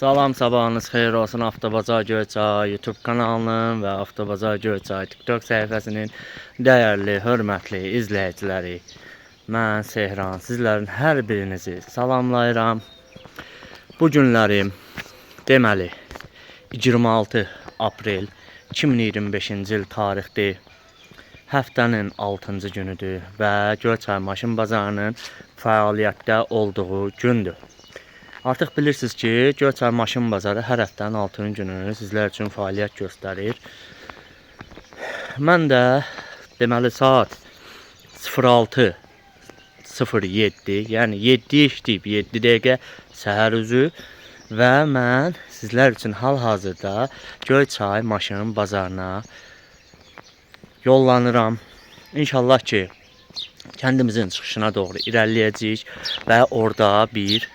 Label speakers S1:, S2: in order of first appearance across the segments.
S1: Salam, sabahınız xeyir olsun. Avtobazar Göyçay YouTube kanalının və Avtobazar Göyçay TikTok səhifəsinin dəyərli, hörmətli izləyiciləri. Mən Sehran, sizlərin hər birinizi salamlayıram. Bu günlərim deməli 26 aprel 2025-ci il tarixdir. Həftənin 6-cı günüdür və Göyçay maşın bazarının fəaliyyətdə olduğu gündür. Artıq bilirsiniz ki, Göyçay maşın bazarı hər həftənin 6-cı günü sizlər üçün fəaliyyət göstərir. Mən də deməli saat 06:07, yəni 7 işləyib 7 dəqiqə səhər üzü və mən sizlər üçün hal-hazırda Göyçay maşın bazarına yollanıram. İnşallah ki, kəndimizin çıxışına doğru irəliləyəcəyik və orada bir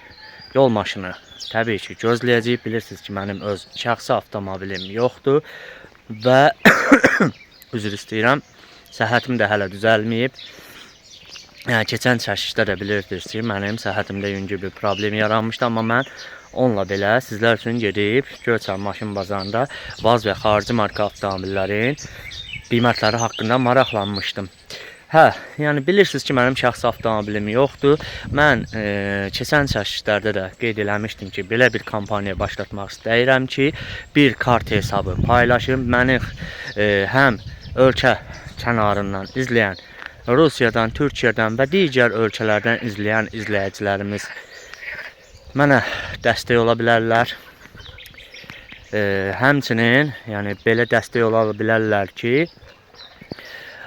S1: yol maşını təbii ki gözləyəcəyik. Bilirsiniz ki, mənim öz şəxsi avtomobilim yoxdur və üzr istəyirəm, səhhətim də hələ düzəlməyib. Yəni keçən çəkişdə də bilirsiniz ki, mənim səhhətimdə yüngül bir problem yaranmışdı, amma mən onunla belə sizlər üçün gedib Göyçay maşın bazarında vaz və xarici marka avtomobillərin qiymətləri haqqında maraqlanmışdım. Yəni bilirsiniz ki, mənim şəxsi avtomobilim yoxdur. Mən keçən çəkişlərdə də qeyd eləmişdim ki, belə bir kampaniya başlatmaq istəyirəm ki, bir kart hesabı paylaşım. Məni həm ölkə kənarından izləyən, Rusiyadan, Türkiyədən və digər ölkələrdən izləyən izləyicilərimiz mənə dəstək ola bilərlər. Həmçinin, yəni belə dəstək ola bilərlər ki,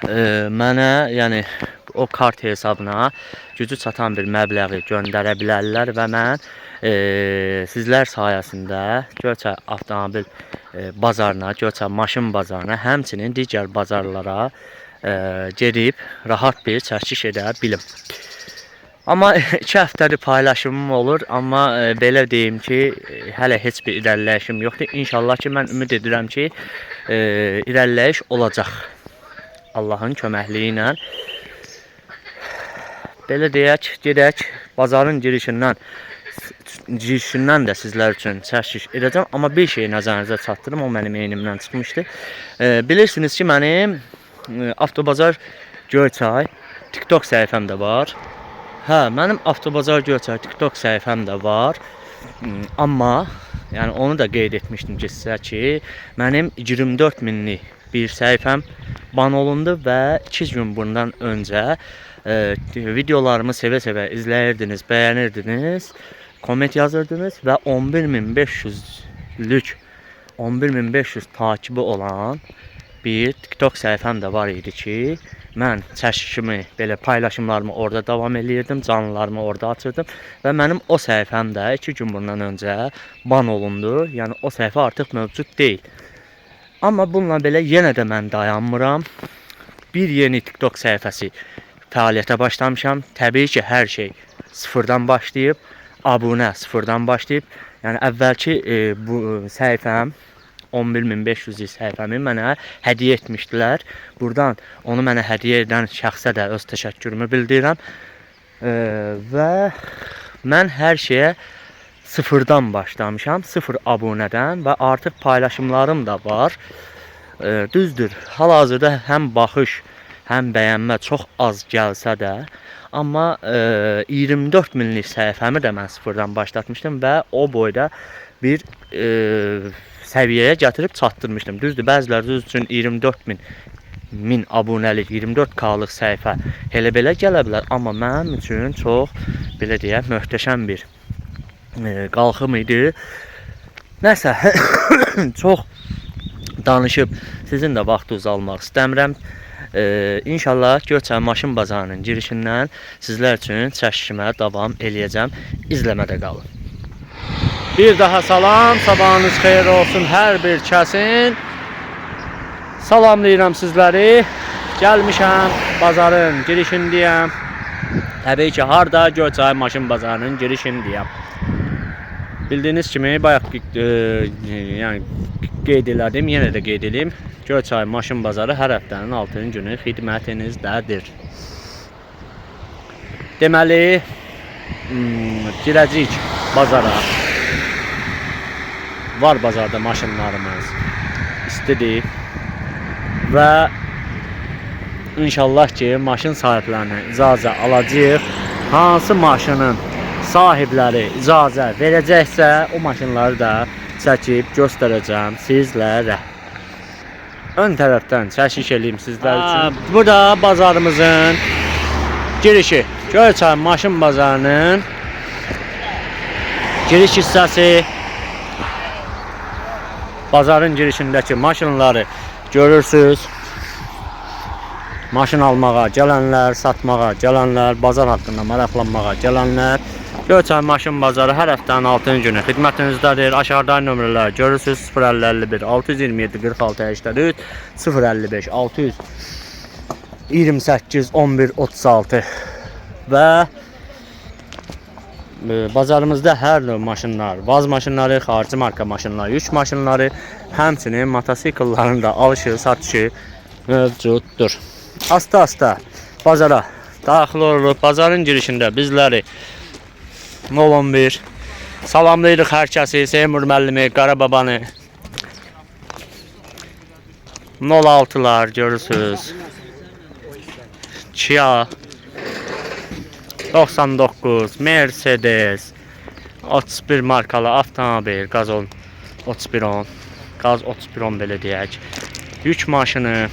S1: mənə, yəni o kart hesabına gücü çatan bir məbləği göndərə bilərlər və mən sizlər sayəsində Göyçay avtomobil bazarına, Göyçay maşın bazarına, həmçinin digər bazarlara gedib rahat bir çəkiş edə bilim. Amma 2 həftədir paylaşımım olur, amma belə deyim ki, hələ heç bir irəliləyişim yoxdur. İnşallah ki, mən ümid edirəm ki, irəliləyiş olacaq. Allahın köməkliyi ilə. Belə deyək, gedək bazarın girişindən də sizlər üçün çəkiş edəcəm. Amma bir şey nəzərinizə çatdırım, o mənim eynimdən çıxmışdı. Bilirsiniz ki, mənim Avtobazar Göyçay TikTok səhifəm də var. Mənim Avtobazar Göyçay TikTok səhifəm də var. Amma yəni onu da qeyd etmişdim ki, sizə ki, mənim 24 minlik bir səhifəm ban olundu və 2 gün bundan öncə videolarımı sevə-sevə izləyirdiniz, bəyənirdiniz, komment yazırdınız və 11.500 takibi olan bir TikTok səhifəm də var idi ki, mən çəkişimi, belə paylaşımlarımı orada davam eləyirdim, canlılarımı orada açırdım və mənim o səhifəm də 2 gün bundan öncə ban olundu. Yəni o səhifə artıq mövcud deyil. Amma bununla belə yenə də mən dayanmıram. Bir yeni TikTok səhifəsi fəaliyyətə başlamışam. Təbii ki, hər şey sıfırdan başlayıb, abunə sıfırdan başlayıb. Yəni əvvəlki bu səhifəm 11.500 səhifəmi mənə hədiyyə etmişdilər. Buradan onu mənə hədiyyə edən şəxsə də öz təşəkkürümü bildirirəm. Və mən hər şeyə sıfırdan başlamışam, sıfır abunədən və artıq paylaşımlarım da var. Düzdür, hal-hazırda həm baxış, həm bəyənmə çox az gəlsə də, amma 24 minlik səhifəmi də mən sıfırdan başlatmışdım və o boyda bir səviyyəyə gətirib çatdırmışdım. Düzdür, bəziləriniz üçün 24 min abunəlik, 24K-lıq səhifə elə belə gələ bilər, amma mənim üçün çox, belə deyək, möhtəşəm bir qalxım idi. Nəsə, çox danışıb sizin də vaxtınızı almaq istəmirəm. İnşallah Göyçay maşın bazarının girişindən sizlər üçün çəkişimə davam eləyəcəm. İzləmədə qalın. Bir daha salam, sabahınız xeyir olsun hər bir kəsin. Salamlayıram sizləri. Gəlmişəm bazarın girişindəyəm. Təbii ki, harda? Göyçay maşın bazarının girişindəyəm. Bildiyiniz kimi, bayaq yəni qeyd elədim, yenə də qeyd edeyim. Göyçay maşın bazarı hər həftənin 6-cı günü xidmətinizdədir. Deməli, girəcəyik bazara. var bazarda maşınlarımız. İstidir. Və inşallah ki, maşın sahiblərinə icazə alacağıq. Hansı maşının sahibləri icazə verəcəksə, o maşınları da çəkib göstərəcəm sizlərə. Ön tərəfdən çəkiş eləyim sizlər üçün. Bu da bazarımızın girişi. Göyçay maşın bazarının giriş hissəsi. Bazarın girişindəki maşınları görürsünüz. Maşın almağa gələnlər, satmağa gələnlər, bazar haqqında maraqlanmağa gələnlər. Göyçay maşın bazarı hər həftənin 6-cı günü xidmətinizdədir. Aşağıda nömrələr görürsünüz. 051 627 46 83 055 628 11 36 və bazarımızda hər növ maşınlar, vaz maşınları, xarici marka maşınlar, yük maşınları, həmçinin motosikletlərin də alışı, satışı mövcuddur. Asta-asta bazara daxil oluruq. Bazarın girişində bizləri 011 salamlayırıq hər kəsi, Seymur müəllimi, Qarababanı. 06'lar görürsünüz. Kia 99, Mercedes 31 markalı avtomobil, Gaz 3110, Gaz 3110 belə deyək. Yük maşını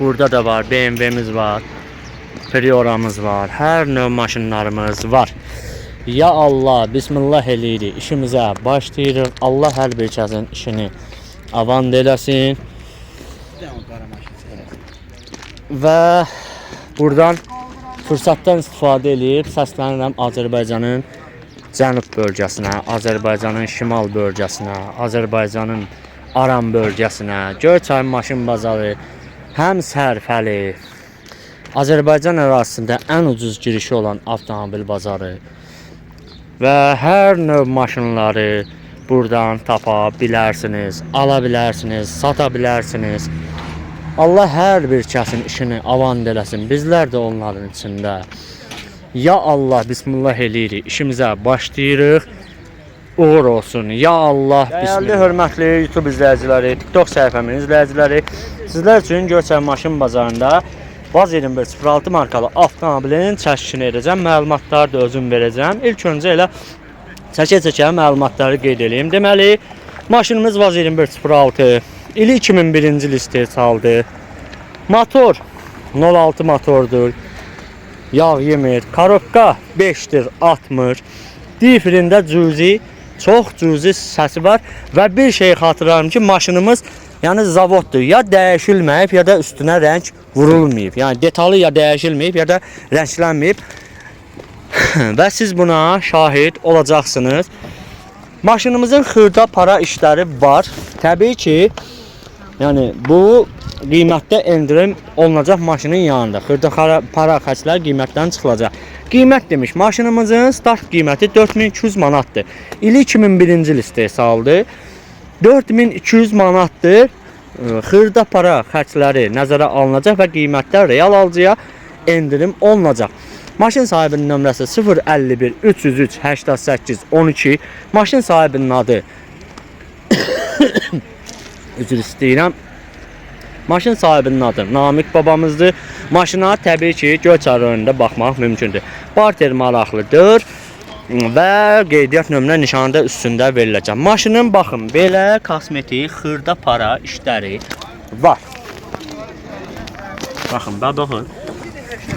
S1: burada da var, BMW'miz var, Priora'mız var, hər növ maşınlarımız var. Ya Allah, bismillah eləyirik, işimizə başlayırıq. Allah hər bir kəsin işini avan eləsin. Və buradan fürsətdən istifadə edib səslənirəm Azərbaycanın cənub bölgəsinə, Azərbaycanın şimal bölgəsinə, Azərbaycanın Aran bölgəsinə, Göyçay maşın bazarı həm sərfəli, Azərbaycan ərazisində ən ucuz girişi olan avtomobil bazarı və hər növ maşınları buradan tapa bilərsiniz, ala bilərsiniz, sata bilərsiniz. Allah hər bir kəsin işini avan eləsin. Bizlər də onların içində. Ya Allah, bismillah eləyirik. İşimizə başlayırıq. Uğur olsun. Ya Allah, bismillah. Dəyərli, hörmətli YouTube izləyiciləri, TikTok səhifəmin izləyiciləri, sizlər üçün Göyçay maşın bazarında Vaz 2106 markalı avtomobilin çəkişini edəcəm. Məlumatları da özüm verəcəm. İlk öncə elə çəkə-çəkə məlumatları qeyd edeyim. Deməli, maşınımız Vaz 2106 ili 2001-ci il istehsaldır. Motor 06 motordur. Yağ yemir. Karobka 5'dir, atmır. Difrində cüzi, çox cüzi səsi var və bir şey xatırlarım ki, maşınımız yəni zavoddur. Ya dəyişilməyib, ya da üstünə rəng vurulmayıb. Yəni detalı ya dəyişilməyib, ya da rənglənməyib. Və siz buna şahid olacaqsınız. Maşınımızın xırda para işləri var. Təbii ki, yəni bu qiymətdə endirim olunacaq maşının yanında. Xırda para xərclər qiymətdən çıxılacaq. Qiymət demiş, maşınımızın start qiyməti 4200 manatdır. İli 2001-ci il istehsaldır. 4200 manatdır. Xırda para xərcləri nəzərə alınacaq və qiymətlər real alıcıya endirim olunacaq. Maşın sahibinin nömrəsi 051 303 88 12. Maşın sahibinin adı üzr istəyirəm. Maşın sahibinin adı Namik babamızdır. Maşına təbii ki, Göyçay rayonunda baxmaq mümkündür. Barter maraqlıdır və qeydiyyat nömrə nişanı da üstündə veriləcək. Maşının baxın, belə kosmetik xırda para işləri var. Baxın, baxın.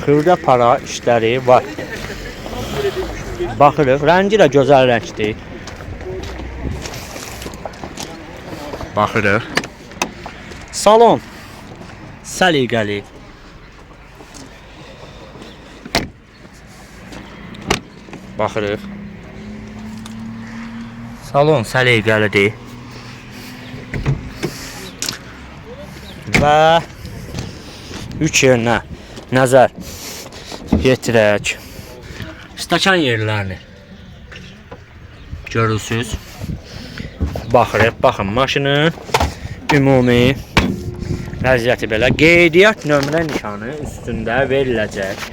S1: Xırda para işləri var. Baxırıq, rəngi də gözəl rəngdir. Baxırıq. Salon səliqəli. Baxırıq. Salon səliqəlidir. Və yük yerinə nəzər yetirək. Stəkan yerlərini görürsünüz. Baxırıq, baxın maşının ümumi vəziyyəti belə. Qeydiyyat nömrə nişanı üstündə veriləcək.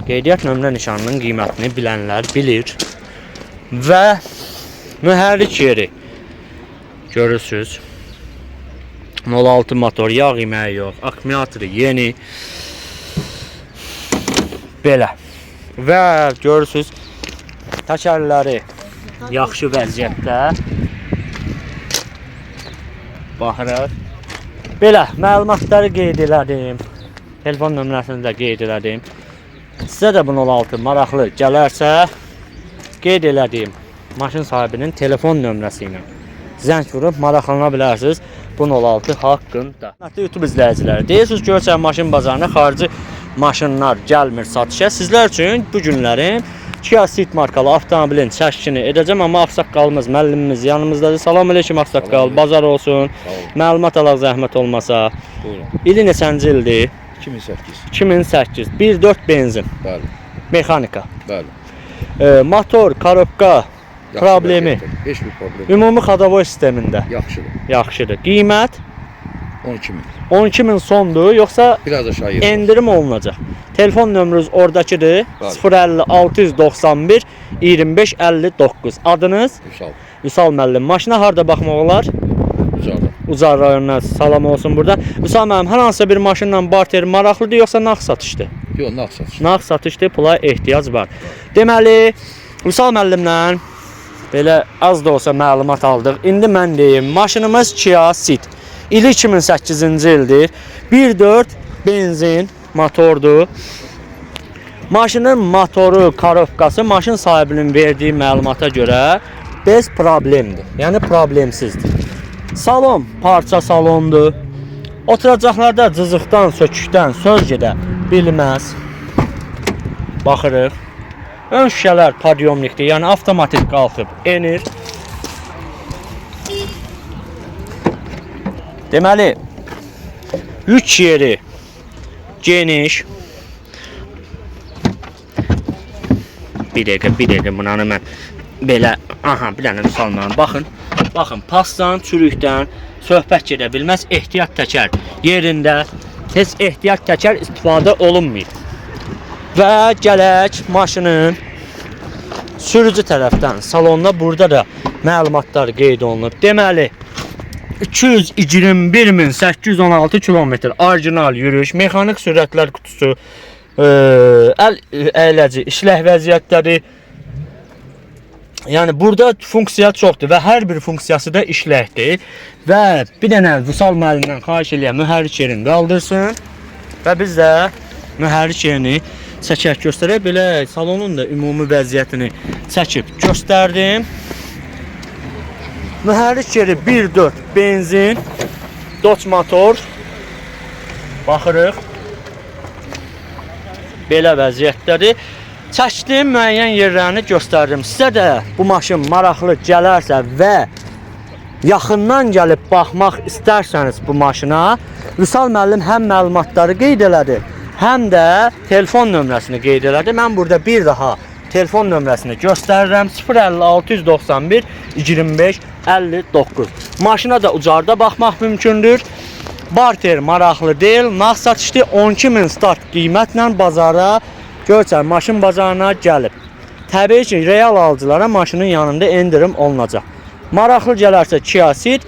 S1: Qeydiyyat nömrə nişanının qiymətini bilənlər bilir. Və mühərrik yeri Görürsüz. 06 motor, yağ yeməyi yox, akkumulatoru yeni. Belə. Və görürsüz, təkərləri yaxşı vəziyyətdə. Baxırıq. Belə, məlumatları qeyd elədim. Telefon nömrəsini də qeyd elədim. Sizə də bu 06 maraqlı gələrsə, qeyd elədim. Maşın sahibinin telefon nömrəsi ilə zəng vurub maraqlana bilərsiniz bu 06 haqqında. YouTube izləyiciləri, deyirsiniz görsən maşın bazarına xarici maşınlar gəlmir satışa. Sizlər üçün bu günlərim Kia Ceed markalı avtomobilin çəkini edəcəm, amma ağsaqqalımız, müəllimimiz yanımızdadır. Salam aleyküm ağsaqqal, bazar olsun. Məlumat alaq zəhmət olmasa.
S2: Buyurun.
S1: İli neçənci ildir?
S2: 2008.
S1: 2008. 1.4 benzin.
S2: Bəli.
S1: Mexanika.
S2: Bəli.
S1: Motor, korobka
S2: Yaxşı
S1: problemi.
S2: vəziyyətdə. Heç bir problem.
S1: Ümumi xadavoy sistemində.
S2: Yaxşıdır.
S1: Yaxşıdır. Qiymət
S2: 12.000.
S1: 12.000 sondur, yoxsa
S2: Biraz aşağı yer.
S1: endirim olunacaq. Telefon nömrünüz oradakıdır.
S2: Bəli.
S1: 050 691 25 59. Adınız?
S2: Üsal.
S1: Vüsal müəllim. Maşına harda baxmaq olar?
S2: Ucarda.
S1: Ucar rayonuna salam olsun burada. Vüsal müəllim, hər hansısa bir maşınla barter maraqlıdır, yoxsa nağd satışdır?
S2: Yox, nağd satış.
S1: Nağd satışdır, pula ehtiyac var. Deməli, Vüsal müəllimlə belə az da olsa məlumat aldıq. İndi mən deyim, maşınımız Kia Ceed. İli 2008-ci ildir. 1.4 benzin motordur. Maşının motoru, korobkası maşın sahibinin verdiyi məlumata görə bez problemdir. Yəni problemsizdir. Salon parça salondur. Oturacaqlarda cızıqdan, sökükdən söz gedə bilməz. Baxırıq. Ön şüşələr podyomlikdir, yəni avtomatik qalxıb enir. Deməli, yük yeri geniş. Bir dəqiqə bunları mən belə, aha, bir dənə salmam. Baxın, pasdan, çürükdən söhbət gedə bilməz. Ehtiyat təkər yerində, heç ehtiyat təkər istifadə olunmayıb. Və gələk maşının sürücü tərəfdən salonda burada da məlumatlar qeyd olunub. Deməli, 221.816 kilometr orijinal yürüyüş, mexanik sürətlər qutusu, əl əyləci, işlək vəziyyətləri. Yəni burada funksiya çoxdur və hər bir funksiyası da işləkdir. Və bir dənə Vüsal müəllimdən xahiş eləyəm, mühərrik yerini qaldırsın və biz də mühərrik yerini çəkək göstərək. Belə salonun da ümumi vəziyyətini çəkib göstərdim. Mühərrik yeri 1.4 benzin, Dodge motor. Baxırıq. Belə vəziyyətdədir. Çəkdiyim müəyyən yerlərini göstərdim. Sizə də bu maşın maraqlı gələrsə və yaxından gəlib baxmaq istərsəniz bu maşına, Vüsal müəllim həm məlumatları qeyd elədi, həm də telefon nömrəsini qeyd elədi. Mən burada bir daha telefon nömrəsini göstərirəm. 050 691 25 59. Maşına da ucarda baxmaq mümkündür. Barter maraqlı deyil. Nağd satışdı. 12.000 start qiymətlə bazara, görsən maşın bazarına gəlib. Təbii ki, real alıcılara maşının yanında endirim olunacaq. Maraqlı gələrsə Kia Ceed,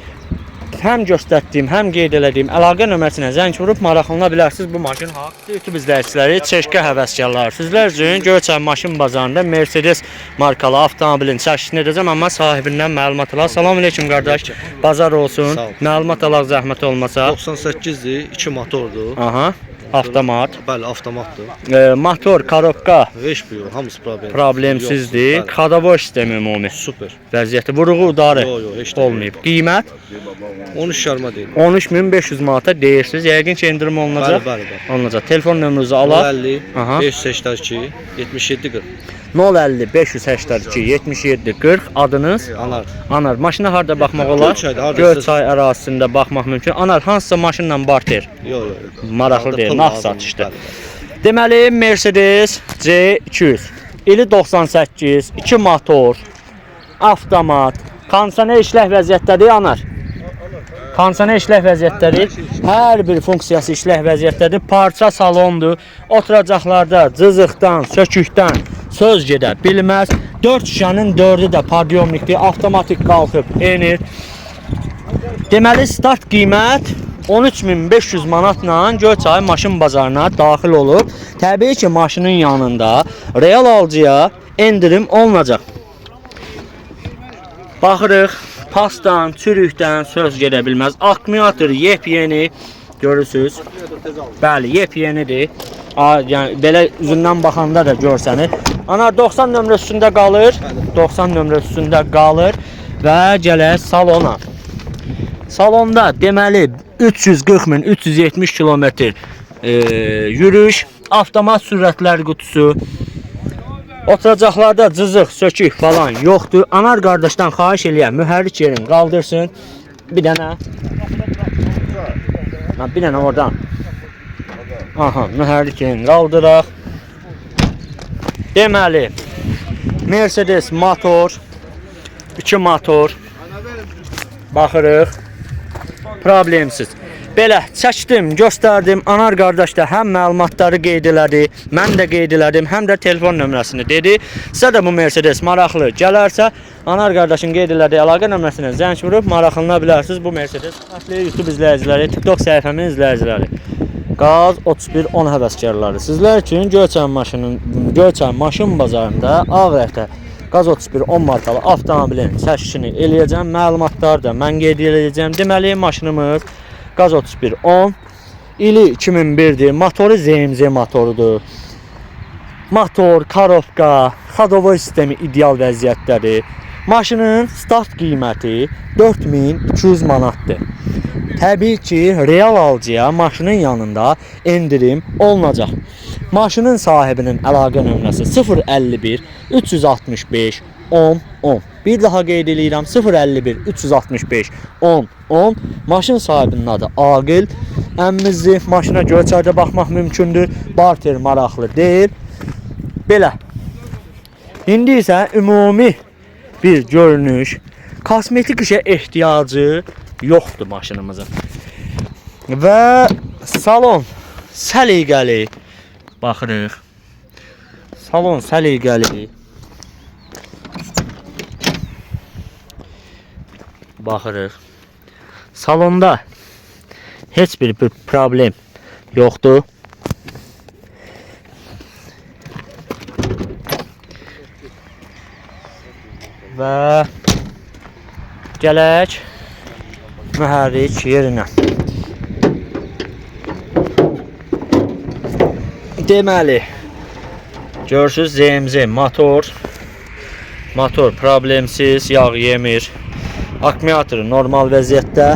S1: həm göstərdiyim, həm qeyd elədiyim əlaqə nömrəsinə zəng vurub maraqlana bilərsiniz bu maşın haqqında. YouTube izləyiciləri, çeşkə həvəskarlar. Sizlər üçün görsən maşın bazarında Mercedes markalı avtomobilin çəkisini edəcəm, amma sahibindən məlumat alaq. Salam aleyküm qardaş. Bazar olsun. Məlumat alaq zəhmət olmasa.
S3: 98-dir, 2 motordur.
S1: Aha. Avtomat.
S3: Bəli, avtomatdır.
S1: Motor, korobka
S3: Heç bir yox, hamısı problem.
S1: problemsizdir.
S3: Yoxdur, bəli.
S1: Xadavoy sistemi ümumi.
S3: Super.
S1: Vəziyyəti vuruğu udarı
S3: Yox, heç də
S1: olmayıb. Qiymət
S3: 13 yarıma deyil.
S1: 13.500 manata deyirsiniz. Yəqin ki endirim olunacaq.
S3: Bəli.
S1: Olunacaq. Telefon nömrünüzü alaq.
S3: 50
S1: Aha.
S3: 582 77 40.
S1: 050 582 77 40. Adınız?
S3: Anar.
S1: Anar. Maşına harda baxmaq olar?
S3: Göyçayda, harda
S1: Göyçay ərazisində baxmaq mümkün. Anar, hansısa maşınla barter?
S3: Yox.
S1: Maraqlı deyil,
S3: Pul
S1: nağd
S3: lazımdır,
S1: satışdır.
S3: bəli.
S1: Deməli, Mercedes C200. İli 98, 2 motor, avtomat, kondisioner işlək vəziyyətdədir, Anar. Kondisioner işlək vəziyyətdədir. Hər bir funksiyası işlək vəziyyətdədir. Parça salondur. Oturacaqlarda cızıqdan, sökükdən söz gedə bilməz. 4 şüşənin 4'ü də podyomlikdir. Avtomatik qalxıb enir. Deməli start qiymət 13.500 manatla Göyçay maşın bazarına daxil olub. Təbii ki, maşının yanında real alıcıya endirim olunacaq. Baxırıq, pasdan, çürükdən söz gedə bilməz. Akkumulyator yepyeni, görürsünüz. Bəli, yepyenidir. Yəni belə üzündən baxanda da görsənir. Ana 90 nömrə üstündə qalır. 90 nömrə üstündə qalır və gələk salona. Salonda deməli 340.000 370 kilometr yürüyüş, avtomat sürətlər qutusu. Oturacaqlarda cızıq, sökük falan yoxdur. Anar qardaşdan xahiş eləyəm, mühərrik yerini qaldırsın. Bir dənə. Bir dənə oradan. Aha, mühərrik yerini qaldıraq. Deməli Mercedes motor, 2 motor. Baxırıq. Problemsiz. Belə çəkdim, göstərdim. Anar qardaş da həm məlumatları qeyd elədi, mən də qeyd elədim, həm də telefon nömrəsini dedi. Sizə də bu Mercedes maraqlı gələrsə, Anar qardaşın qeyd elədiyi əlaqə nömrəsinə zəng vurub maraqlana bilərsiniz bu Mercedes. Hörmətli YouTube izləyiciləri, TikTok səhifəmin izləyiciləri, Qaz 3110 həvəskarları. Sizlər üçün Göyçay maşın bazarında ağ rəngdə Qaz 3110 markalı avtomobilin çəkişini eləyəcəm. Məlumatları da mən qeyd edəcəm. Deməli maşınımız Qaz 3110 ili 2001'dir. Motoru ZMZ motorudur. Motor, karofka, xadovoy sistemi ideal vəziyyətdədir. Maşının start qiyməti 4200 manatdır. Təbii ki, real alıcıya maşının yanında endirim olunacaq. Maşının sahibinin əlaqə nömrəsi 051 365 10 10. Bir daha qeyd edirəm, 051 365 10 10. Maşın sahibinin adı Aqil əmmizdir. Maşına Göyçayda baxmaq mümkündür. Barter maraqlı deyil. Belə. İndi isə ümumi bir görünüş, kosmetik işə ehtiyacı yoxdur maşınımızın. Və salon səliqəli. Baxırıq. Salon səliqəli. Baxırıq. Salonda heç bir problem yoxdur. Və gələk mühərrik yerinə. Deməli, görürsünüz ZMZ motor problemsiz, yağ yemir. Akkumulatoru normal vəziyyətdə.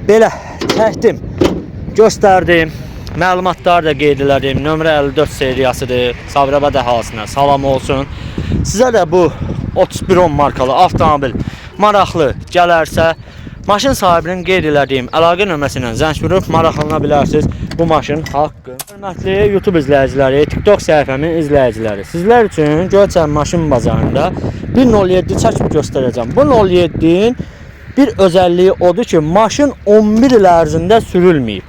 S1: Belə çəkdim, göstərdim. Məlumatları da qeyd elədim. Nömrə 54 seriyasıdır. Sabirabad əhalisinə salam olsun. Sizə də bu 3110 markalı avtomobil maraqlı gələrsə, maşın sahibinin qeyd elədiyim əlaqə nömrəsindən zəng vurub maraqlana bilərsiniz bu maşın haqqı. Hörmətli YouTube izləyiciləri, TikTok səhifəmin izləyiciləri, sizlər üçün Göyçay maşın bazarında 107 çəkib göstərəcəm. Bu 07'nin bir özəlliyi odur ki, maşın 11 il ərzində sürülməyib.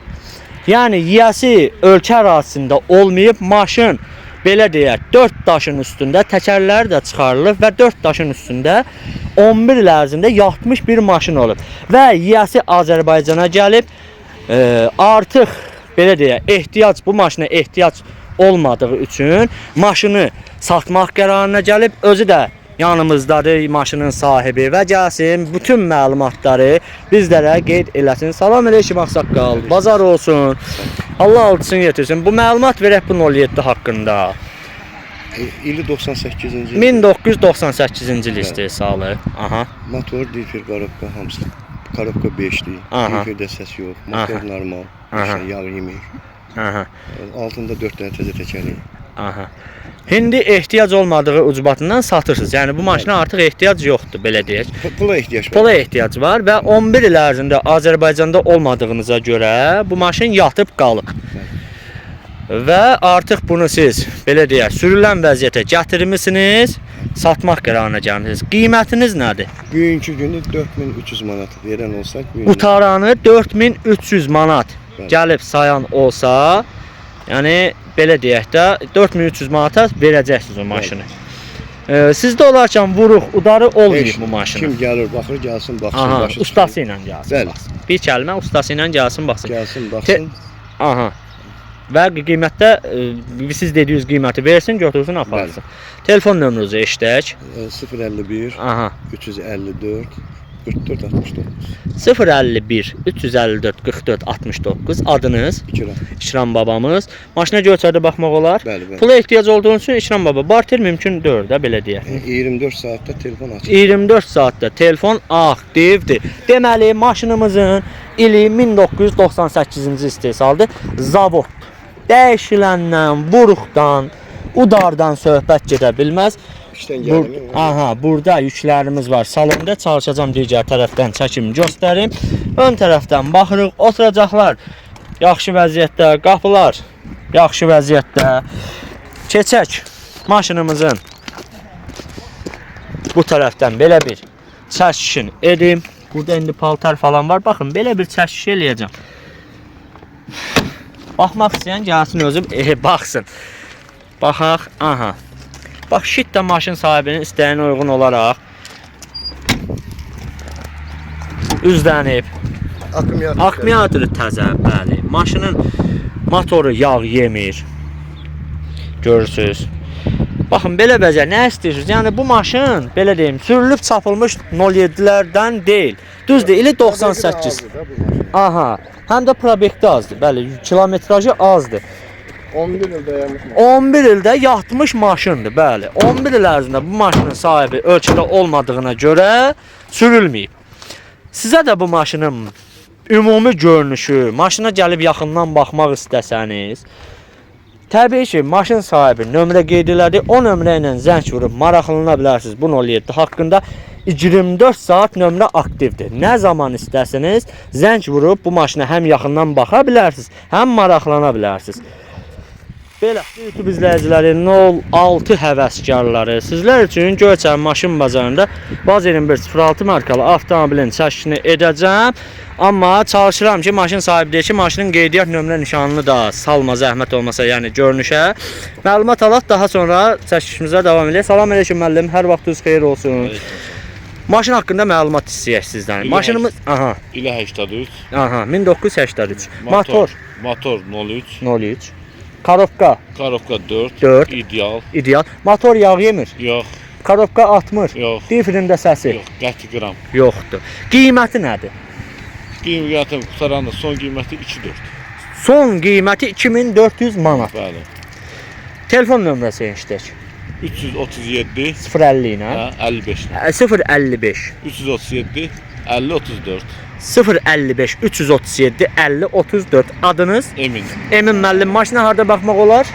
S1: Yəni yiyəsi ölkə ərazisində olmayıb, maşın belə deyək, 4 daşın üstündə təkərləri də çıxarılıb və 4 daşın üstündə 11 il ərzində yatmış bir maşın olub. Və yiyəsi Azərbaycana gəlib, artıq belə deyək, bu maşına ehtiyac olmadığı üçün maşını satmaq qərarına gəlib, özü də yanımızdadır maşının sahibi və gəlsin bütün məlumatları bizlərə qeyd eləsin. Salam əleykum ağsaqqal, bazar olsun. Allah alçısını yetirsin. Bu məlumat verək bu 07 haqqında.
S4: İli 98-ci il.
S1: 1998-ci il istehsalı. Aha.
S4: Motor, difir, qarabqa hamısı. Qarabqa 5'dir. Difirdə səs yox. Motor normal. Yağ yemir.
S1: Aha.
S4: Altında 4 dənə təzə təkəri.
S1: Aha. Hindi ehtiyac olmadığı ucbatından satırsınız. Yəni bu maşına artıq ehtiyac yoxdur, belə deyək.
S4: Pula ehtiyac var.
S1: Pula ehtiyac var və 11 il ərzində Azərbaycanda olmadığınıza görə bu maşın yatıb qalıb. Və artıq bunu siz belə deyək, sürülən vəziyyətə gətirmisiniz, satmaq qərarına gəlmisiniz. Qiymətiniz nədir?
S4: Bugünkü günü 4300 manat verən olsaq,
S1: qutaranı 4300 manat gəlib sayan olsa, yəni belə deyək də 4300 manata verəcəksiniz o maşını. Sizdə olarkən vuruq, udarı olmayıb
S4: Heç
S1: bu maşının.
S4: Kim gəlir, baxır, gəlsin, baxsın,
S1: Aha,
S4: başı
S1: ustası ilə gəlsin.
S4: Bəli.
S1: Baxsın. Bir kəlmə ustası ilə gəlsin, baxsın.
S4: gəlsin, baxsın.
S1: Aha. Və qiymətdə siz dediyiniz qiyməti versin, götürsün, aparsın. Telefon nömrənizi eşidək.
S4: 051
S1: Aha.
S4: 354 44 69.
S1: 051 354 44 69. Adınız
S4: İkram.
S1: İkram babamız. Maşına göstərdə baxmaq olar.
S4: Bəli, bəli.
S1: Pula ehtiyac olduğunuz üçün İkram baba barter mümkün deyil də belə deyək.
S4: 24 saatda telefon açıq.
S1: 24 saatda telefon aktivdir. Deməli maşınımızın ili 1998-ci istehsaldır. Zavod. Dəyişiləndən, vuruqdan, udardan söhbət gedə bilməz.
S4: İşdən gəldim.
S1: Aha, burada yüklərimiz var. Salonda çalışacağam digər tərəfdən çəkim göstərim. Ön tərəfdən baxırıq, oturacaqlar yaxşı vəziyyətdə, qapılar yaxşı vəziyyətdə. Keçək maşınımızın bu tərəfdən belə bir çəkişin edim. Burada indi paltar falan var. Baxın, belə bir çəkiş eləyəcəm. Baxmaq istəyən gəlsin özü baxsın. Baxaq, aha. Bax, şit də maşın sahibinin istəyinə uyğun olaraq üzlənib. Akkumulatoru təzə, bəli. Maşının motoru yağ yemir. Görürsüz. Baxın, belə bəzə nə istəyirsiniz? Yəni bu maşın, belə deyim, sürülüb çapılmış 07-lərdən deyil. Düzdür, ili 98. Aha. Həm də probekti azdır. Bəli, kilometrajı azdır.
S4: 11 il dayanmış.
S1: 11 ildə yatmış maşındır, bəli. 11 il ərzində bu maşının sahibi ölkədə olmadığına görə sürülməyib. Sizə də bu maşının ümumi görünüşü, maşına gəlib yaxından baxmaq istəsəniz, təbii ki, maşın sahibi nömrə qeyd elədi. O nömrə ilə zəng vurub maraqlana bilərsiniz. Bu 07 haqqında 24 saat nömrə aktivdir. Nə zaman istəsiniz, zəng vurub bu maşına həm yaxından baxa bilərsiniz, həm maraqlana bilərsiniz. Belə, YouTube izləyiciləri 06 həvəskarları, sizlər üçün Göyçay maşın bazarında Vaz 2106 markalı avtomobilin çəkişini edəcəm. Amma çalışıram ki, maşın sahibi deyir ki, maşının qeydiyyat nömrə nişanını da salma, zəhmət olmasa, yəni görünüşə. Məlumat alaq, daha sonra çəkişimizə davam edək. Salam əleykum müəllim, hər vaxtınız xeyir olsun. Maşın haqqında məlumat istəyək sizdən. Maşınımız, aha.
S2: İlə 83.
S1: Aha, 1983. Motor
S2: 03.
S1: 03. Karobka
S2: Karovka 4.
S1: 4.
S2: İdeal.
S1: İdeal. Motor yağ yemir.
S2: Yox.
S1: Karobka atmır.
S2: Yox.
S1: Difrində səsi
S2: Yox. Qəti qram.
S1: yoxdur. Qiyməti nədir?
S2: Qiymətim qutaranda son qiyməti 2-4.
S1: Son qiyməti 2400 manat.
S2: Bəli.
S1: Telefon nömrəsi eşidək.
S2: 337.
S1: 050 ilə.
S2: Hə, 55.
S1: 055
S2: 337 50 34.
S1: 055 337 50 34. Adınız?
S2: Emin.
S1: Emin müəllim. Maşına harda baxmaq olar?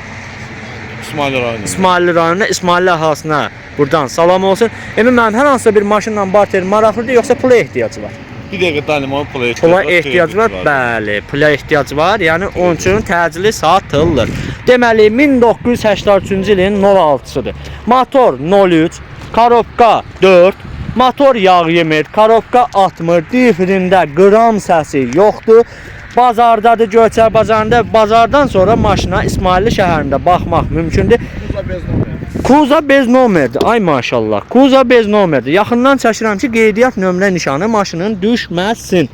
S2: İsmail rayonu.
S1: İsmail rayonuna, İsmail əhalisine buradan salam olsun. Emin müəllim, hər hansısa bir maşınla barter maraqlıdır, yoxsa pula ehtiyacı var?
S2: Bir dəqiqə daima pula ehtiyac
S1: Pula
S2: var.
S1: ehtiyac var, bəli, pula ehtiyac var. Yəni onun üçün təcili satılır. Deməli 1983-cü ilin 06-sıdır. Motor 03, karobka 4, motor yağ yemir, karobka atmır, difrində qram səsi yoxdur. Bazardadır, Göyçay bazarında. Bazardan sonra maşına İsmailli şəhərində baxmaq mümkündür. Kuza bez nomerdir. Ay maşallah. Kuza bez nomerdir. Yaxından çəkirəm ki, qeydiyyat nömrə nişanı maşının düşməsin.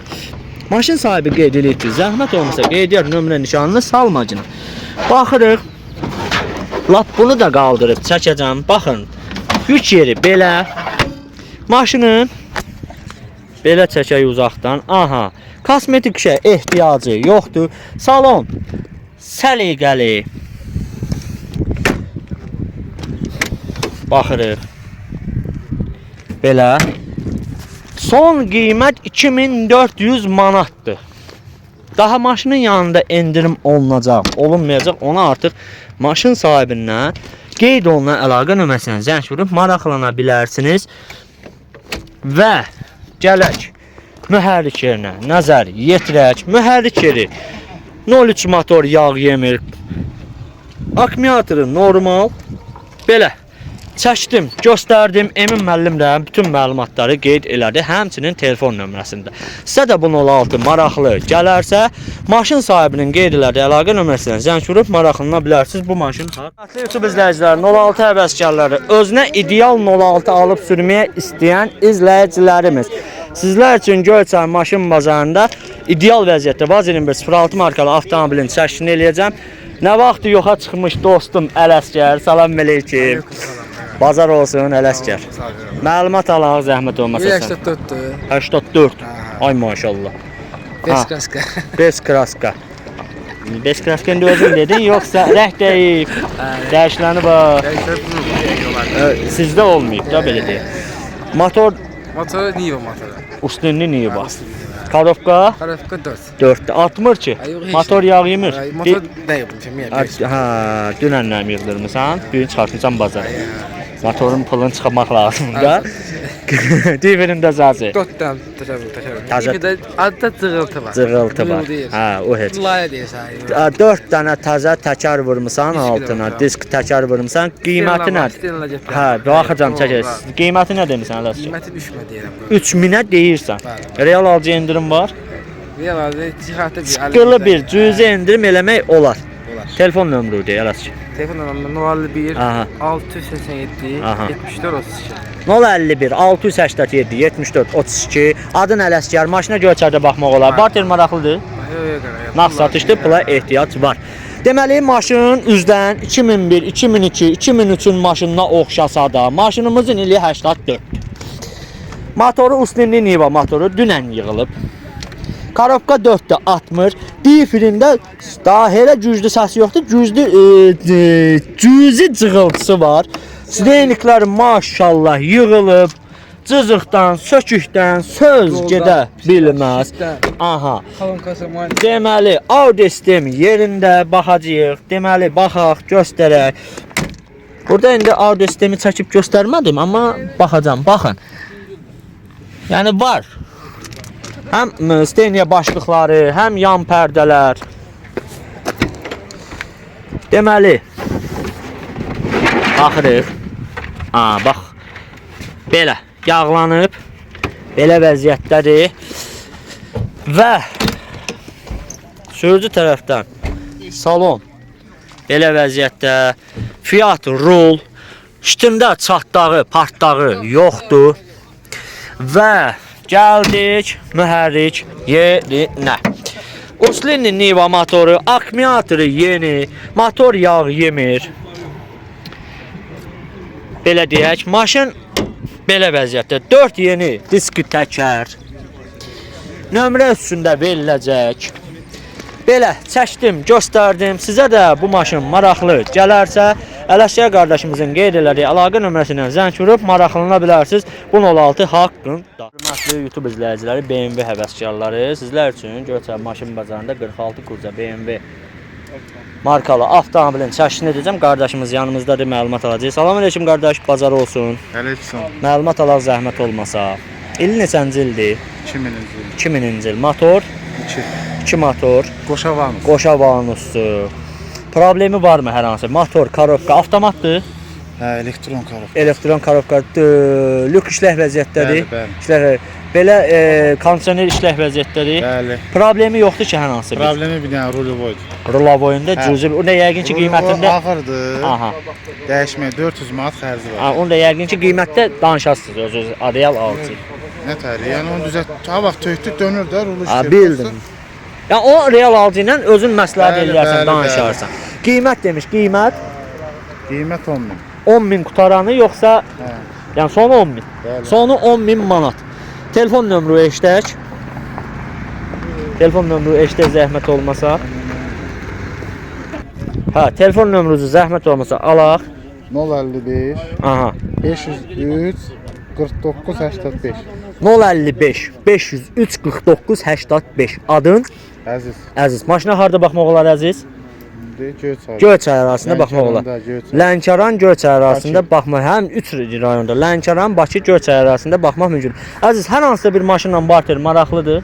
S1: Maşın sahibi qeyd edir ki, zəhmət olmasa qeydiyyat nömrə nişanını salmacına. Baxırıq. Lap bunu da qaldırıb çəkəcəm. Baxın. Yük yeri belə. Maşının belə çəkək uzaqdan. Aha. Kosmetik şey ehtiyacı yoxdur. Salon səliqəli. Baxırıq. Belə. Son qiymət 2400 manatdır. Daha maşının yanında endirim olunacaq, olunmayacaq. Ona artıq maşın sahibindən qeyd olunan əlaqə nömrəsinə zəng vurub maraqlana bilərsiniz. Və gələk mühərrik yerinə nəzər yetirək. Mühərrik yeri 03 motor yağ yemir. Akkumulatoru normal. Belə Çəkdim, göstərdim. Emin müəllim də bütün məlumatları qeyd elədi, həmçinin telefon nömrəsində. Sizə də bu 06 maraqlı gələrsə, maşın sahibinin qeyd elədiyi əlaqə nömrəsindən zəng vurub maraqlana bilərsiniz bu maşın haqq. YouTube izləyiciləri, 06 həvəskarları, özünə ideal 06 alıb sürməyə istəyən izləyicilərimiz. Sizlər üçün Göyçay maşın bazarında ideal vəziyyətdə Vaz 2106 markalı avtomobilin çəkisini eləyəcəm. Nə vaxt yoxa çıxmış dostum Ələsgər, salam əleykum. Bazar olsun Ələsgər. Məlumat alaq zəhmət olmasa sən.
S5: 84'tü.
S1: 84. Ay maşallah.
S5: Beskaska.
S1: Beskraska. Beskraskanı da özün dedin yoksa rəh deyib. Dəyişləni var. Sizdə olmayıb da belə deyək. Motor
S5: Motoru Nivo motoru.
S1: üstünlüğü niyə var? Karovka
S5: Karafka 4.
S1: 4'te 60 ki.
S5: Ay, yok, hiç.
S1: Motor yağ yemir.
S5: Motor ne yapayım şimdi?
S1: Ha, dünənlər yığdırmısan, bugün çıxartmısan bazara. Motorun pulunu çıxarmaq lazımdır. Divirin də zazı.
S5: 4'ten təşəkkür.
S1: Təzə-
S5: İki də adda cığıltı var.
S1: Cığıltı var.
S5: Değil.
S1: Ha, o heç.
S5: Laya değil sahi.
S1: 4 dənə təzə təkər vurmusan altına, disk təkər vurmusan, qiyməti nədir? Hə, baxacam çəkəcəz. Qiyməti nə demisən Ələs?
S5: Qiyməti düşmə deyirəm.
S1: 3000-ə deyirsən. Real alıcı endirim var.
S5: Real cihətə bir.
S1: Sıkılı bir cüzi endirim eləmək olar. Telefon nömrə deyə Ələs.
S5: Telefon numaram 051
S1: Aha.
S5: 687
S1: Aha.
S5: 74 32.
S1: 051 687 74 32. Adın Ələsgər. Maşına Göyçayda baxmaq olar. Barter maraqlıdır.
S5: Yok yok.
S1: Nağd satışdır, pula ehtiyac var. Deməli maşın üzdən 2001, 2002, 2003-ün maşınına oxşasa da maşınımızın ili 84. Motoru Ustinli Niva motoru dünən yığılıb. Karovka 4'te 60. Difirində daha elə güclü səsi yoxdur. Cüzi cığıltısı var. Steyniklər maşallah yığılıb. Cızıqdan, sökükdən söz gedə bilməz. Aha.
S5: Kalonkası mani.
S1: Deməli, audio sistemi yerində baxacağıq. Deməli, baxaq, göstərək. Burada indi audio sistemi çəkib göstərmədim, amma baxacam. Baxın. Yəni var. Həm steyniyə başlıqları, həm yan pərdələr. Deməli, baxırıq. Bax. Belə yağlanıb. Belə vəziyyətdədir. Və sürücü tərəfdən salon belə vəziyyətdə. Fiat rul. Üstündə çatdağı, partdağı yoxdur. Və gəldik mühərrik yerinə. Ustinli Niva motoru, akkumulatoru yeni, motor yağ yemir. Belə deyək, maşın belə vəziyyətdə 4 yeni diski təkər. Nömrə üstündə veriləcək. Belə çəkdim, göstərdim. Sizə də bu maşın maraqlı gələrsə, Ələsgər qardaşımızın qeyd elədiyi əlaqə nömrəsindən zəng vurub maraqlana bilərsiniz. Bu 06 haqqında. Hörmətli YouTube izləyiciləri, BMW həvəskarları, sizlər üçün Göyçay maşın bazarında 46 Kuza BMW markalı avtomobilin çəkisini edəcəm. Qardaşımız yanımızdadır, məlumat alacağıq. Salam əleykum qardaş, bazar olsun.
S2: Əleykum.
S1: Məlumat alaq zəhmət olmasa. İl neçənci ildir?
S2: 2000-ci il.
S1: 2000-ci il. Motor? 2 motor.
S2: Qoşavanız.
S1: Qoşa vanusu. Problemi varmı hər hansı? Motor, karovka, avtomatdır?
S2: Hə, elektron karov.
S1: Elektron karovka lük işlək vəziyyətdədir.
S2: Bəli.
S1: İşlək belə kondisioner işlək vəziyyətdədir.
S2: Bəli.
S1: Problemi yoxdur ki, hər hansı bir.
S2: Problemi bir dənə rulovoydu.
S1: Rulavoyunda cüzi. O da yəqin ki qiymətində.
S2: Ağırdır.
S1: Aha.
S2: Dəyişməyə 400 manat xərci var.
S1: Onu da yəqin ki qiymətdə danışarsınız öz real alıcı.
S2: Nə təri? Yəni onu düzət. Ha vaxt tökdü dönür də rulu
S1: Ha
S2: işləyir.
S1: bildim. Ya o real alıcı ilə özün məsləhət
S2: Bəli,
S1: eləyərsən,
S2: bəli,
S1: danışarsan. Qiymət demiş, qiymət
S2: Qiymət 10 min.
S1: 10.000 qutaranı yoxsa
S2: Hə.
S1: yəni sonu 10.000.
S2: Bəli.
S1: Sonu 10.000 manat. Telefon nömrə eşidək. Telefon nömrə eşidək zəhmət olmasa. Hə, telefon nömrənizi zəhmət olmasa alaq.
S2: 055
S1: Aha.
S2: 503 49 85.
S1: 055 503 49 85. Adın
S2: Əziz.
S1: Əziz. Maşına harda baxmaq olar Əziz?
S2: Göyçay.
S1: Göyçay arasında baxmaq olar.
S2: Göyçay.
S1: Lənkəran Göyçay arasında baxmaq, həm 3 rayonda Lənkəran, Bakı, Göyçay arasında baxmaq mümkün. Əziz, hər hansısa bir maşınla barter maraqlıdır.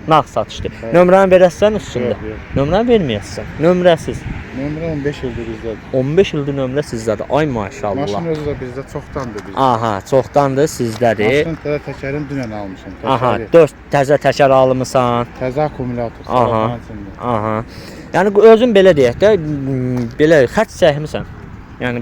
S1: Nağd satışdır. Nömrəni verəsən üstündə.
S2: Yox, yox.
S1: Nömrəni verməyəsən. Nömrəsiz.
S2: Nömrə 15 ildir bizdədir.
S1: 15 ildir nömrə sizdədir. Ay maşallah.
S2: Maşın özü də bizdə çoxdandır bizdə.
S1: Aha, çoxdandır sizdədir.
S2: Maşın təkərin dünən almışam.
S1: Aha, 4 təzə təkər almısan.
S2: Təzə akkumulyator.
S1: Aha.
S2: Saraxanın içində.
S1: Aha. Yəni özün belə deyək də, belə xətt çəkmisən. Yəni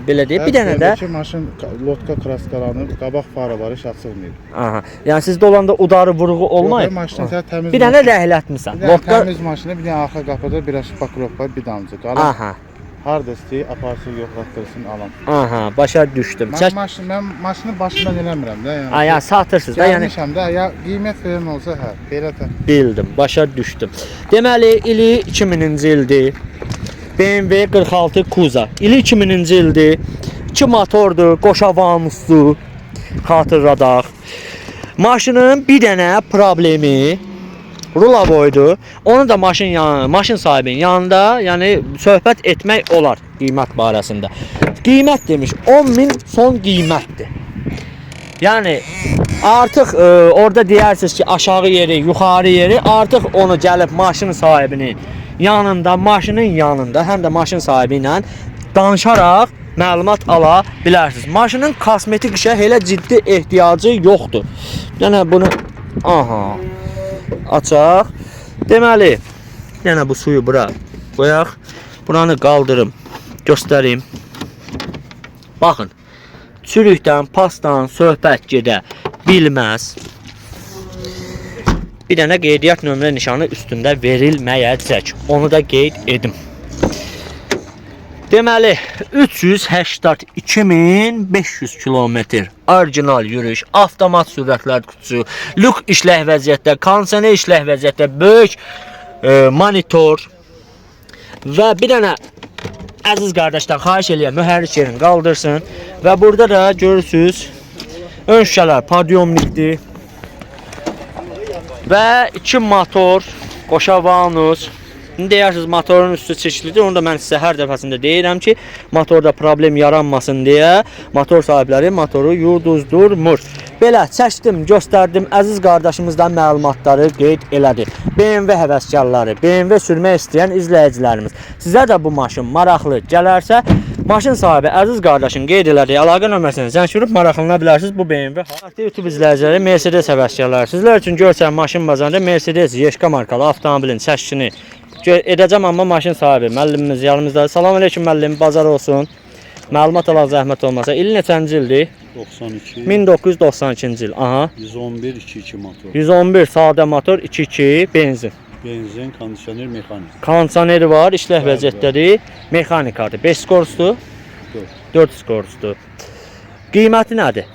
S1: belə deyək, bir dənə də
S2: Ki, maşın lotka kraskalanıb, qabaq faraları heç açılmayıb.
S1: aha. Yəni sizdə olanda udarı vuruğu olmayıb.
S2: Maşın təmiz.
S1: Bir dənə rəhlətmisən.
S2: Bir dənə təmiz maşını, bir dənə arxa qapıda biraz şpakrop var, bir damcı. Qalan
S1: Aha.
S2: harda istəyir, aparsın, yoxlatdırsın, alam.
S1: Aha, başa düşdüm.
S2: Mən maşını başından eləmirəm də, yəni.
S1: Ay, satırsınız da, yəni
S2: Gəlmişəm də, ya qiymət verən olsa, hə, belə də.
S1: bildim, başa düşdüm. Deməli, ili 2000-ci ildir. BMW 46 Kuza. İli 2000-ci ildir. 2 motordur, qoşa vanusdur. Xatırladaq. Maşının bir dənə problemi rula boydu. Onu da maşın sahibinin yanında, yəni söhbət etmək olar qiymət barəsində. Qiymət demiş 10.000 son qiymətdir. Yəni artıq orada deyirsiniz ki, aşağı yeri, yuxarı yeri, artıq onu gəlib maşın sahibinin yanında, maşının yanında, həm də maşın sahibi ilə danışaraq məlumat ala bilərsiniz. Maşının kosmetik işə elə ciddi ehtiyacı yoxdur. Yəni bunu aha açaq. Deməli, yəni bu suyu bura qoyaq. Buranı qaldırım, göstərim. Baxın. Çürükdən, pasdan söhbət gedə bilməz. Bir dənə qeydiyyat nömrə nişanı üstündə verilməyəcək. Onu da qeyd edim. Deməli, 382.500 kilometr orijinal yürüyüş, avtomat sürətlər kutusu, lük işlək vəziyyətdə, kondisioner işlək vəziyyətdə, böyük monitor və bir dənə əziz qardaşdan xahiş eləyəm, mühərrik yerini qaldırsın və burada da görürsünüz ön şüşələr podyomnikdir və 2 motor, qoşa vanus. İndi deyirsiniz motorun üstü çirklidir. Onu da mən sizə hər dəfəsində deyirəm ki, motorda problem yaranmasın deyə motor sahibləri motoru yuduzdurmur. Belə çəkdim, göstərdim. Əziz qardaşımızdan məlumatları qeyd elədi. BMW həvəskarları, BMW sürmək istəyən izləyicilərimiz. Sizə də bu maşın maraqlı gələrsə, maşın sahibi əziz qardaşın qeyd elədiyi əlaqə nömrəsini zəng vurub maraqlana bilərsiniz bu BMW. YouTube izləyiciləri, Mercedes həvəskarları. Sizlər üçün görsən maşın bazarında Mercedes Yeşka markalı avtomobilin çəkişini edəcəm, amma maşın sahibi müəllimimiz yanımızdadır. Salam aleyküm müəllim, bazar olsun. Məlumat alan zəhmət olmasa. İl neçənci ildir?
S6: 92.
S1: 1992-ci il. Aha.
S6: 111 2.2 motor.
S1: 111 sadə motor, 2.2 benzin.
S6: Benzin, kondisioner, mexanik.
S1: Kondisioneri var, işlək vəziyyətdədir. Mexanikadır. 5 skorusdur. 4 skorusdur. Qiyməti nədir?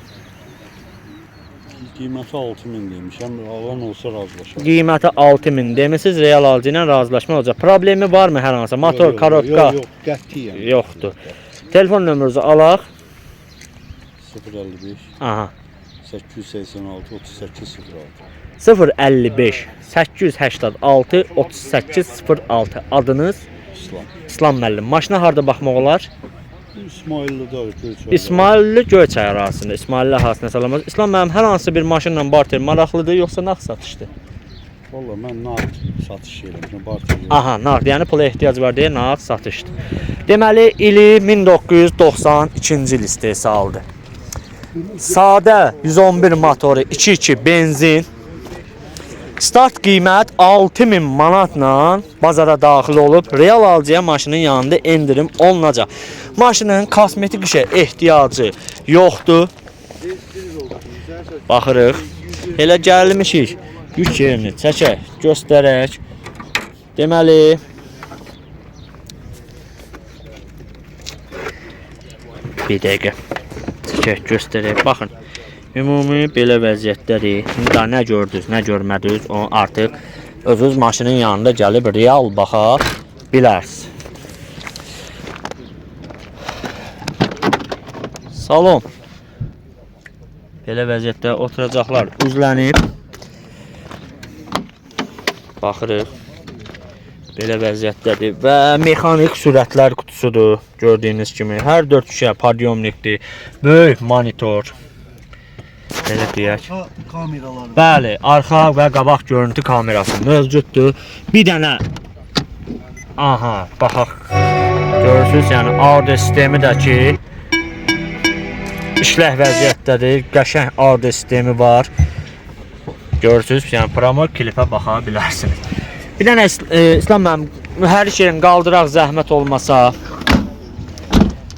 S6: Qiyməti 6000 demişəm. Alan olsa razılaşar.
S1: Qiyməti 6000 demisiniz, real alıcı ilə razılaşma olacaq. Problemi varmı hər hansı? Motor, karotka?
S6: Yox, qətiyyən.
S1: Yoxdur. Telefon nömrünüzü alaq.
S6: 055
S1: Aha.
S6: 886 3806.
S1: 055 886 3806. Adınız?
S6: İslam.
S1: İslam müəllim. Maşına harda baxmaq olar?
S6: İsmailli'də Göyçay.
S1: İsmailli Göyçay arasında. İsmailli əhasinə salamaz. İslam müəllim hər hansı bir maşınla barter maraqlıdır, yoxsa nağd satışdır?
S6: Valla mən nağd satış eləmişəm, barter.
S1: Aha, nağd, yəni pula ehtiyac var deyə nağd satışdır. Deməli, ili 1992-ci il istehsaldır. Sadə 111 motoru, 2.2 benzin. Start qiymət 6000 manatla bazara daxil olub. Real alıcıya maşının yanında endirim olunacaq. Maşının kosmetik işə ehtiyacı yoxdur. Baxırıq. Elə gəlmişik. Yük yerini çəkək, göstərək. Deməli, bir dəqiqə. Çəkək, göstərək. Baxın. Ümumi belə vəziyyətdədir. Daha nə gördünüz, nə görmədiniz, onu artıq özünüz maşının yanında gəlib real baxa bilərsiniz. Salon. Belə vəziyyətdə oturacaqlar üzlənib. Baxırıq. Belə vəziyyətdədir və mexanik sürətlər qutusudur. Gördüyünüz kimi hər 4 şüşə podyomnikdir. Böyük monitor. Belə deyək.
S6: Kameralar.
S1: Bəli, arxa və qabaq görüntü kamerası mövcuddur. Bir dənə aha, baxaq. Görürsüz, yəni audio sistemi də ki işləh vəziyyətdədir. Qəşəng audio sistemi var. Görürsüz, yəni promo klipə baxa bilərsiniz. Bir dənə İslam müəllim, mühərrik yerini qaldıraq zəhmət olmasa.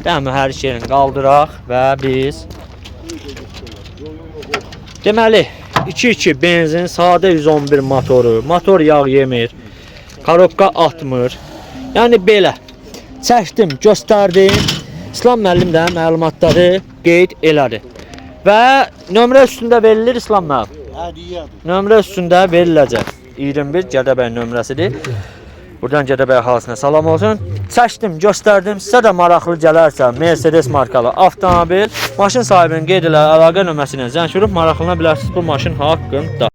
S1: Mühərrik yerini qaldıraq və biz deməli 2.2 benzin, sadə 111 motoru, motor yağ yemir, korobka atmır. Yəni belə çəkdim, göstərdim. İslam müəllim də məlumatları qeyd elədi. Və nömrə üstündə verilir İslam müəllim. Nömrə üstündə veriləcək. 21 Gədəbəy nömrəsidir. Buradan Gədəbəy əhalisinə salam olsun. Çəkdim, göstərdim. Sizə də maraqlı gələrsə Mercedes markalı avtomobil, maşın sahibinin qeyd elə əlaqə nömrəsinə zəng vurub maraqlana bilərsiniz bu maşın haqqında.